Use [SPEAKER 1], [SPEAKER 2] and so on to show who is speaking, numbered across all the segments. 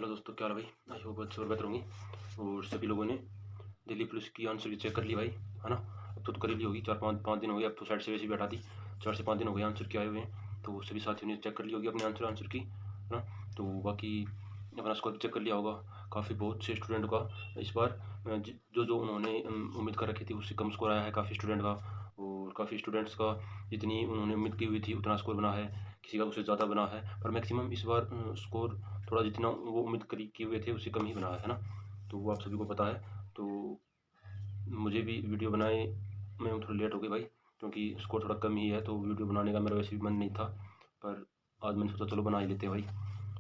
[SPEAKER 1] Hello दोस्तों, क्या हाल है भाई। आई होप अच्छे और बेहतर होंगी। और सभी लोगों ने दिल्ली पुलिस की आंसर की चेक कर ली भाई, है ना। अब तो कर ली होगी, 4-5 दिन हो गए। अब तो साइड से वैसे भी हटा दी। 4 से 5 दिन हो गए आंसर के आए हुए हैं, तो सभी साथियों ने चेक कर ली होगी अपने आंसर की, है ना। तो बाकी अपना स्कोर चेक कर लिया होगा काफ़ी बहुत से स्टूडेंट का इस बार। जो जो उन्होंने उम्मीद कर रखी थी उससे कम स्कोर आया है काफ़ी स्टूडेंट का। और काफ़ी स्टूडेंट्स का जितनी उन्होंने उम्मीद की हुई थी उतना स्कोर बना है, किसी का उससे ज़्यादा बना है। पर मैक्सिमम इस बार स्कोर थोड़ा जितना वो उम्मीद करी किए हुए थे उससे कम ही बना है ना। तो वो आप सभी को पता है। तो मुझे भी वीडियो बनाए में थोड़ा लेट हो गई भाई, क्योंकि स्कोर थोड़ा कम ही है। तो वीडियो बनाने का मेरा वैसे भी मन नहीं था, पर आज मैंने सोचा चलो बना ही लेते हैं भाई।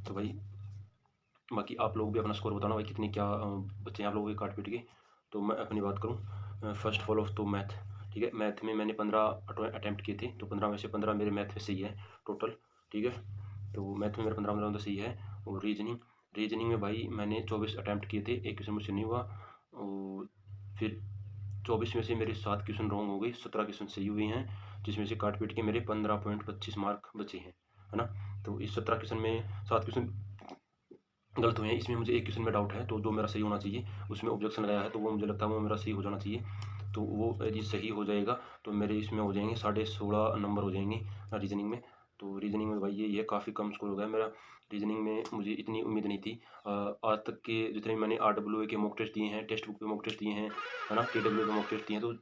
[SPEAKER 1] तो भाई बाकी आप लोग भी अपना स्कोर बताना भाई, कितने क्या बच्चे हैं आप लोगों के काट पीट के। तो मैं अपनी बात करूँ, फर्स्ट ऑफ ऑल तो मैथ, ठीक है। मैथ में मैंने 15 अटैम्प्ट किए थे, तो 15 में से 15 मेरे मैथ में सही है टोटल, ठीक है। तो मैथ में मेरा 15 तो सही है। और रीजनिंग में भाई मैंने 24 अटैम्प्ट किए थे, एक क्वेश्चन मुझसे नहीं हुआ। और फिर 24 में से मेरे 7 क्वेश्चन रॉन्ग हो गए, 17 क्वेश्चन सही हुए हैं, जिसमें से काट पीट के मेरे 15.25 मार्क बचे हैं, है ना। तो इस 17 क्वेश्चन में 7 क्वेश्चन गलत हुए हैं। इसमें मुझे एक क्वेश्चन में डाउट है, तो जो मेरा सही होना चाहिए उसमें ऑब्जेक्शन लगाया है, तो वो मुझे लगता है वो मेरा सही हो जाना चाहिए। तो वो यदि सही हो जाएगा तो मेरे इसमें हो जाएंगे 16.5 नंबर हो जाएंगे रीजनिंग में। तो रीजनिंग में भाई ये काफ़ी कम स्कोर हो गया मेरा। रीजनिंग में मुझे इतनी उम्मीद नहीं थी। आज तक के जितने मैंने RWA के मॉक टेस्ट दिए हैं, टेक्स्ट बुक पे मॉक टेस्ट दिए हैं, है ना, TWA पे मॉक टेस्ट दिए हैं, तो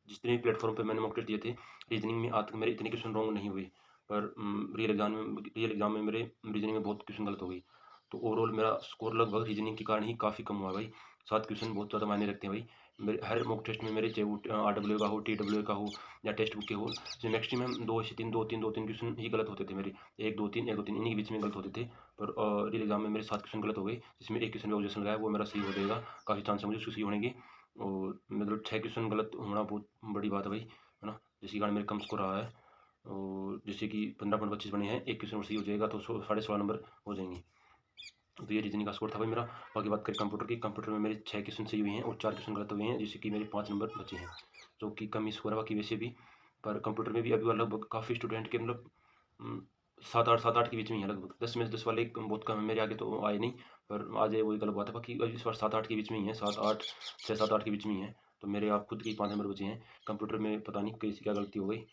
[SPEAKER 1] जितने भी प्लेटफॉर्म पे मैंने मॉक टेस्ट दिए थे रीजनिंग में आज तक मेरे इतने क्वेश्चन रॉन्ग नहीं हुए। पर रियल एग्जाम में मेरे रीजनिंग में बहुत क्वेश्चन गलत हो गई। तो ओवरऑल मेरा स्कोर लगभग रीजनिंग के कारण ही काफ़ी कम हुआ भाई। 7 क्वेश्चन बहुत ज़्यादा मायने रखते हैं भाई। मेरे हर मॉक टेस्ट में मेरे, चाहे वो RWA का हो, TWA का हो या टेक्स्ट बुक के हो, जो मैक्सिमम 2 क्वेश्चन ही गलत होते थे मेरे। 1 2 3 इन्हीं के बीच में गलत होते थे। पर रियल एग्जाम में मेरे 7 क्वेश्चन गलत हो गए, जिसमें एक क्वेश्चन में ऑब्जेक्शन लगाया, वो मेरा सही हो जाएगा। काफ़ी चांस है मुझे उसके सही होने के। और मतलब 6 क्वेश्चन गलत होना बहुत बड़ी बात है भाई, है ना, जिसके कारण मेरे कम स्कोर रहा है। और जैसे कि 15.25 बने हैं, एक क्वेश्चन और सही हो जाएगा तो 16.5 नंबर हो जाएंगे। तो ये रीजनिंग का स्कोर था भाई मेरा। बाकी बात करें कंप्यूटर की, कंप्यूटर में मेरे 6 क्वेश्चन सही हुए हैं और 4 क्वेश्चन गलत हुए हैं, जिससे कि मेरे 5 नंबर बचे हैं, जो कि कम ही स्कोर है बाकी वैसे भी। पर कंप्यूटर में भी अभी लगभग काफ़ी स्टूडेंट के मतलब 7-8 के बीच में ही है लगभग। 10 में से 10 वाले बहुत कम है, मेरे आगे तो आए नहीं। पर आ जाए वही गलत बात है। बाकी इस बार 7-8 के बीच में ही है, 7-8, 6-7-8 के बीच में ही है। तो मेरे आप खुद के 5 नंबर बचे हैं। कंप्यूटर में पता नहीं कैसी क्या गलती हो गई।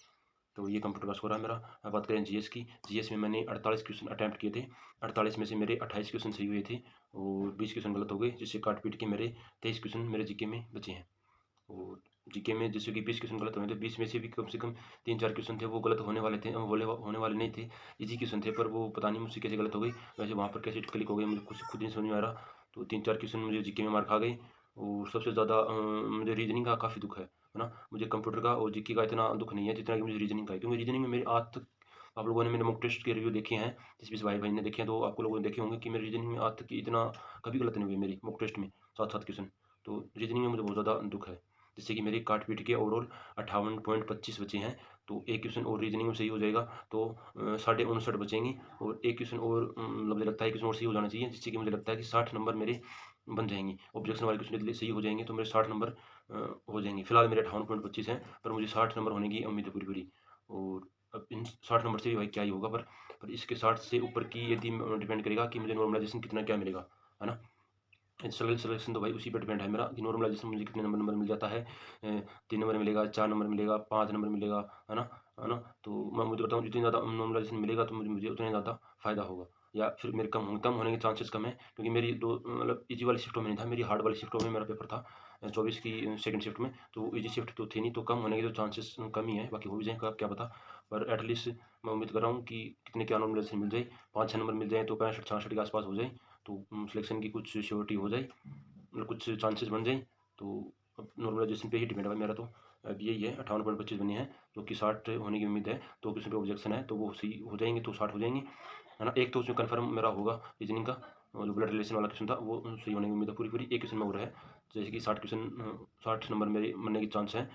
[SPEAKER 1] तो ये कंप्यूटर का स्कोर है मेरा। अब बात करें जीएस की। जीएस में मैंने 48 क्वेश्चन अटैम्प्ट किए थे, 48 में से मेरे 28 क्वेश्चन सही हुए थे और 20 क्वेश्चन गलत हो गए, जिससे काट पीट के मेरे 23 क्वेश्चन मेरे जीके में बचे हैं। और जीके में जैसे कि 20 क्वेश्चन गलत हुए थे, 20 में से भी कम से कम 3-4 क्वेश्चन थे वो गलत होने वाले थे, होने वाले नहीं थे, इजी क्वेश्चन थे। पर वो पता नहीं मुझसे कैसे गलत हो गई, वैसे वहाँ पर कैसे क्लिक हो गई मुझे कुछ खुद नहीं समझ में आ रहा। तो 3-4 क्वेश्चन मुझे जीके में मार खा गए। और सबसे ज़्यादा मुझे रीजनिंग का काफ़ी दुख है ना। मुझे कंप्यूटर का और जीके का इतना दुख नहीं है जितना कि मुझे रीजनिंग का है, क्योंकि रीजनिंग में मेरे आज तक आप लोगों ने मेरे मॉक टेस्ट के रिव्यू देखे हैं, जिस भाई ने देखे हैं, तो आपको लोगों ने देखे होंगे कि मेरी रीजनिंग में आज तक इतना कभी गलत नहीं हुई मेरी मॉक टेस्ट में, 7-7 क्वेश्चन। तो रीजनिंग में मुझे बहुत ज़्यादा दुख है, जिससे कि मेरी काट पीट के ओवरऑल 58.25 बचे हैं। तो एक क्वेश्चन और रीजनिंग में सही हो जाएगा तो 59.5 बचेंगी। और एक क्वेश्चन और मतलब मुझे लगता है क्वेश्चन और सही हो जाना चाहिए, जिससे कि मुझे लगता है कि 60 नंबर मेरे बन जाएंगे। ऑब्जेक्शन वाले क्वेश्चन यदि सही हो जाएंगे तो मेरे 60 नंबर हो जाएंगे। फिलहाल मेरे 58.25 हैं, पर मुझे 60 नंबर होने की उम्मीद है पूरी पूरी। और अब इन 60 नंबर से भी भाई क्या ही होगा, पर इसके 60 से ऊपर की यदि डिपेंड करेगा कि मुझे नॉर्मलाइजेशन कितना क्या मिलेगा, है ना। सिलेक्शन तो भाई उसी पर डिपेंड है मेरा कि नॉर्मलाइजेशन मुझे कितने नंबर मिल जाता है। 3 नंबर मिलेगा, 4 नंबर मिलेगा, 5 नंबर मिलेगा, है ना, है ना। तो मैं उम्मीद करता हूँ जितनी ज़्यादा नॉर्मलाइजेशन मिलेगा तो मुझे उतना ज़्यादा फ़ायदा होगा। या फिर मेरे कम होने के चांसेस कम है, क्योंकि मेरी दो मतलब इजी वाली शिफ्टों में नहीं था, मेरी हार्ड वाली शिफ्टों में मेरा पेपर था 24 की सेकंड शिफ्ट में। तो इजी शिफ्ट तो थी नहीं, तो कम होने के तो चांसेस कम ही है, बाकी हो भी जाए क्या पता। पर एटलीस्ट मैं उम्मीद कर रहा हूँ कि कितने क्या नॉर्मलाइजेशन मिल जाए, 5-6 नंबर मिल जाए तो 65-66 के आसपास हो जाए, तो सिलेक्शन की कुछ श्योरिटी हो जाए, मतलब कुछ चांसेस बन जाएँ। तो अब नॉर्मलाइजेशन पे ही डिपेंड है भाई मेरा। तो अब यही है, 58.25 बने हैं, जो कि 60 होने की उम्मीद है। तो किसी पे ऑब्जेक्शन है तो वो सही हो जाएंगे तो 60 हो जाएंगे, है ना। एक तो उसमें कन्फर्म मेरा होगा रीजनिंग का, और जो ब्लड रिलेशन वाला क्वेश्चन था वो सही होने की उम्मीद है पूरी पूरी। एक क्वेश्चन में और है, जैसे कि 60 नंबर मेरे बनने के चांस हैं।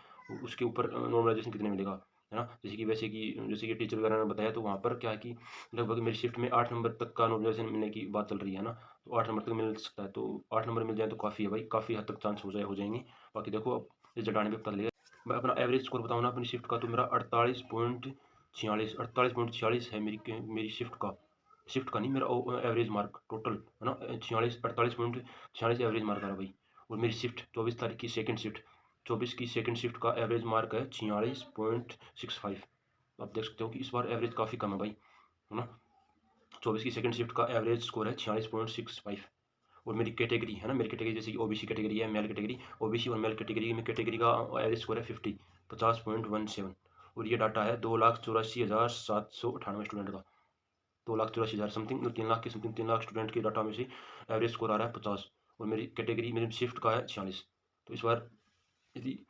[SPEAKER 1] उसके ऊपर नॉर्मलाइजेशन कितने मिलेगा, है ना। जैसे कि टीचर वगैरह ने बताया, तो वहाँ पर क्या है कि लगभग मेरी शिफ्ट में 8 नंबर तक का नॉर्मलाइजेशन मिलने की बात चल रही है ना। तो 8 नंबर तक मिल सकता है, तो 8 नंबर मिल जाए तो काफ़ी है भाई, काफ़ी हद तक चांस हो जाएंगे। बाकी देखो अब रिजल्ट आने पे पता लगेगा। मैं अपना एवरेज स्कोर बताऊँ ना अपनी शिफ्ट का, तो मेरा 48.46 है मेरी शिफ्ट का, शिफ्ट का नहीं, मेरा एवरेज मार्क टोटल है ना 46 एवरेज मार्क आ रहा भाई। और मेरी शिफ्ट 24 तारीख की सेकंड शिफ्ट, 24 की सेकंड शिफ्ट का एवरेज मार्क है 46.65। आप देख सकते हो कि इस बार एवरेज काफ़ी कम है भाई, है ना। 24 की सेकंड शिफ्ट का एवरेज स्कोर है 46.65। और मेरी कैटेगरी है ना, मेरी कैटेगरी जैसे कि ओबीसी कैटेगरी है, मेल कैटेगरी, ओबीसी और मेल कैटेगरी में कैटेगरी का एवरेज स्कोर है 50.17। और ये डाटा है 2,84,798 स्टूडेंट का, 2,84,000 समथिंग, 3 लाख के समथिंग, 3 लाख स्टूडेंट के डाटा में से एवरेज स्कोर आ रहा है 50। और मेरी कैटेगरी मेरी शिफ्ट का है 46। तो इस बार यदि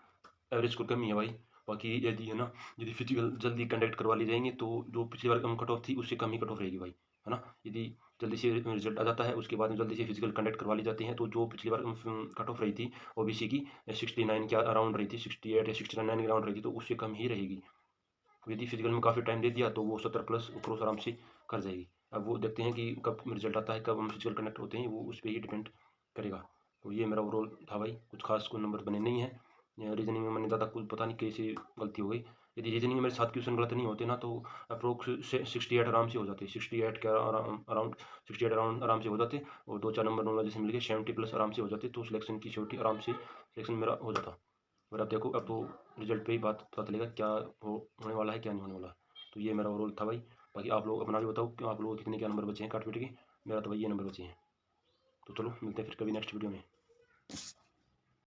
[SPEAKER 1] एवरेज स्कोर कम ही है भाई। बाकी यदि है ना, यदि फिजिकल जल्दी कंडक्ट करवा ली जाएंगे तो जो पिछली बार कम कट ऑफ थी उससे कम ही कट ऑफ रहेगी भाई, है ना। यदि जल्दी से रिजल्ट आ जाता है उसके बाद में जल्दी से फिजिकल कंडक्ट करवा ली जाती हैं तो जो पिछली बार कट ऑफ रही थी ओबीसी की 69 के अराउंड रही थी, 68 या 69 के अराउंड रही थी, तो उससे कम ही रहेगी। यदि फिजिकल में काफ़ी टाइम दे दिया तो वो 70 प्लस क्रॉस आराम से कर जाएगी। अब वो देखते हैं कि कब रिजल्ट आता है, कब हम फिजिकल कनेक्ट होते हैं, वो उस पर ही डिपेंड करेगा। तो ये मेरा ओवरऑल था भाई, कुछ खास कोई नंबर बने नहीं है। रीजनिंग में मैंने ज़्यादा कुछ पता नहीं कैसे गलती हो गई। यदि रीजनिंग में मेरे 7 क्वेश्चन गलत नहीं होते ना तो अप्रोक्स 68 आराम से हो जाते, 68 के अराउंड 68 अराउंड आराम से हो जाते। और 2-4 नंबर नॉलेज से मिल गए 70 प्लस आराम से हो जाते, तो सिलेक्शन की श्योरिटी आराम से सिलेक्शन मेरा हो जाता। और अब देखो, अब तो रिजल्ट पे ही बात पता चलेगा क्या होने वाला है, क्या नहीं होने वाला। तो ये मेरा ओवरऑल था भाई। बाकी आप लोग अपना भी बताओ कि आप लोगों को कितने क्या नंबर बचे हैं काट पीट के। मेरा तो भाई ये नंबर बचे हैं। तो चलो मिलते हैं फिर कभी नेक्स्ट वीडियो में।